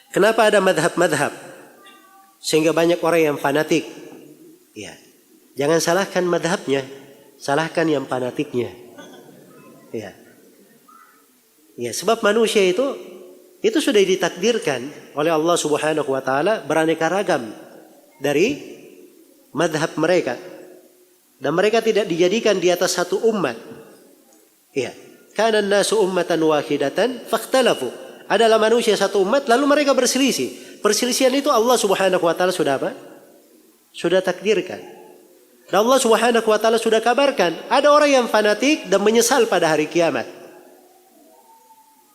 Kenapa ada madhab-madhab? Sehingga banyak orang yang fanatik. Ya. Jangan salahkan madhabnya, salahkan yang fanatiknya. Ya. Ya, sebab manusia itu sudah ditakdirkan oleh Allah Subhanahu wa taala beraneka ragam dari madhab mereka. Dan mereka tidak dijadikan di atas satu umat. Ya. Kana an-nasu ummatan wahidatan fakhtalafu. Adalah manusia satu umat lalu mereka berselisih. Perselisihan itu Allah Subhanahu wa taala sudah apa? Sudah takdirkan. Dan Allah Subhanahu wa taala sudah kabarkan ada orang yang fanatik dan menyesal pada hari kiamat.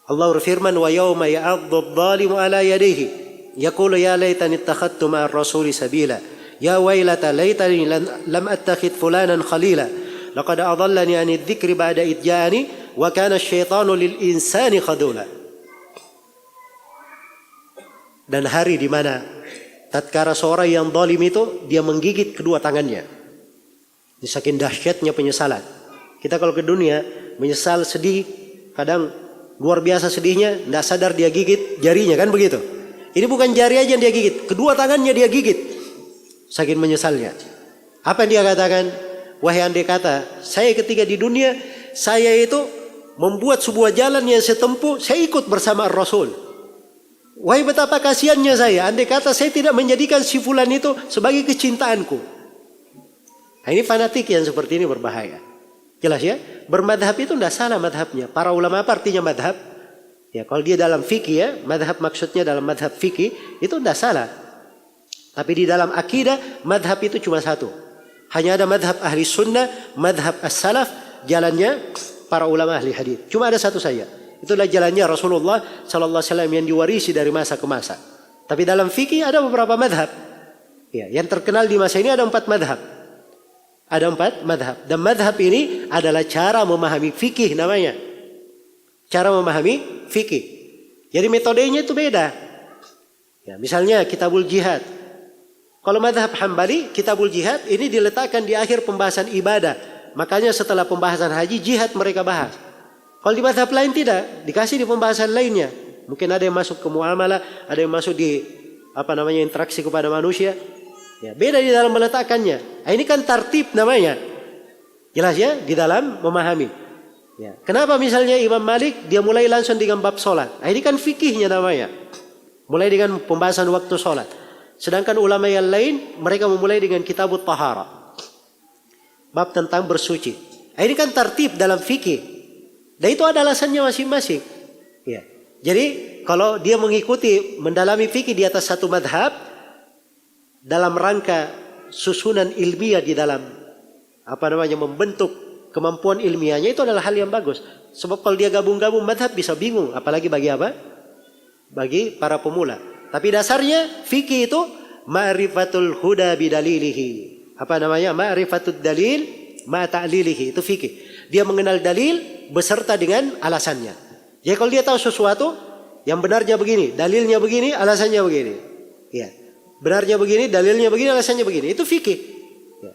Allah berfirman, wa yauma ya'addu adh-dhalimu ala yadayhi yaqulu ya laitani ittakhadtu ma'ar rasuli sabila ya wailata laitani lam attakhidh fulanan khalila laqad adallani 'ani adh-dhikri ba'da idh ja'ani wa kana asy-syaitanu lil insani khadula. Dan hari di mana tatkala seorang yang zalim itu dia menggigit kedua tangannya. Saking dahsyatnya penyesalan. Kita kalau ke dunia menyesal, sedih, kadang luar biasa sedihnya, tidak sadar dia gigit jarinya, kan begitu. Ini bukan jari aja yang dia gigit, kedua tangannya dia gigit. Saking menyesalnya. Apa yang dia katakan? Wahai andai kata saya ketika di dunia saya itu membuat sebuah jalan yang saya tempuh, saya ikut bersama Rasul. Wahai betapa kasihannya saya, andai kata saya tidak menjadikan si fulan itu sebagai kecintaanku. Nah, ini fanatik yang seperti ini berbahaya. Jelas ya? Bermadhab itu tidak salah madhabnya. Para ulama apa artinya madhab? Ya, kalau dia dalam fikih ya, madhab maksudnya dalam madhab fikih itu tidak salah. Tapi di dalam akidah, madhab itu cuma satu. Hanya ada madhab ahli sunnah, madhab as-salaf, jalannya para ulama ahli hadis. Cuma ada satu saja. Itulah jalannya Rasulullah sallallahu alaihi wasallam yang diwarisi dari masa ke masa. Tapi dalam fikih ada beberapa madhab. Ya, yang terkenal di masa ini ada 4 madhab. Ada 4 madhab. Dan madhab ini adalah cara memahami fikih namanya. Cara memahami fikih. Jadi metodenya itu beda. Ya, misalnya kitabul jihad. Kalau madhab Hambali, kitabul jihad ini diletakkan di akhir pembahasan ibadah. Makanya setelah pembahasan haji, jihad mereka bahas. Kalau di madhab lain tidak, dikasih di pembahasan lainnya. Mungkin ada yang masuk ke muamalah, ada yang masuk di interaksi kepada manusia. Ya, beda di dalam meletakkannya. Nah, ini kan tartib namanya. Jelas ya, di dalam memahami. Ya. Kenapa misalnya Imam Malik dia mulai langsung dengan bab sholat. Nah, ini kan fikihnya namanya. Mulai dengan pembahasan waktu sholat. Sedangkan ulama yang lain mereka memulai dengan kitabut tahara. Bab tentang bersuci. Nah, ini kan tartib dalam fikih. Dan itu ada alasannya masing-masing. Ya. Jadi kalau dia mengikuti mendalami fikih di atas satu madhab dalam rangka susunan ilmiah di dalam membentuk kemampuan ilmiahnya, itu adalah hal yang bagus. Sebab kalau dia gabung-gabung madhab bisa bingung, apalagi bagi apa? Bagi para pemula. Tapi dasarnya fikih itu ma'rifatul huda bidalilihi. Ma'rifatul dalil ma ta'lilihi. Itu fikih. Dia mengenal dalil beserta dengan alasannya. Jadi kalau dia tahu sesuatu yang benarnya begini, dalilnya begini, alasannya begini. Ya. Benarnya begini, dalilnya begini, alasannya begini. Itu fikih. Ya.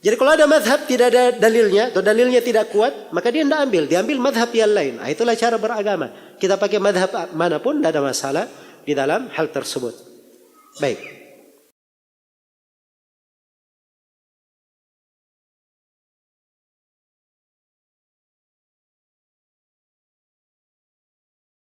Jadi kalau ada madhab tidak ada dalilnya atau dalilnya tidak kuat, maka dia tidak ambil. Diambil madhab yang lain. Nah, itulah cara beragama. Kita pakai madhab manapun tidak ada masalah di dalam hal tersebut. Baik.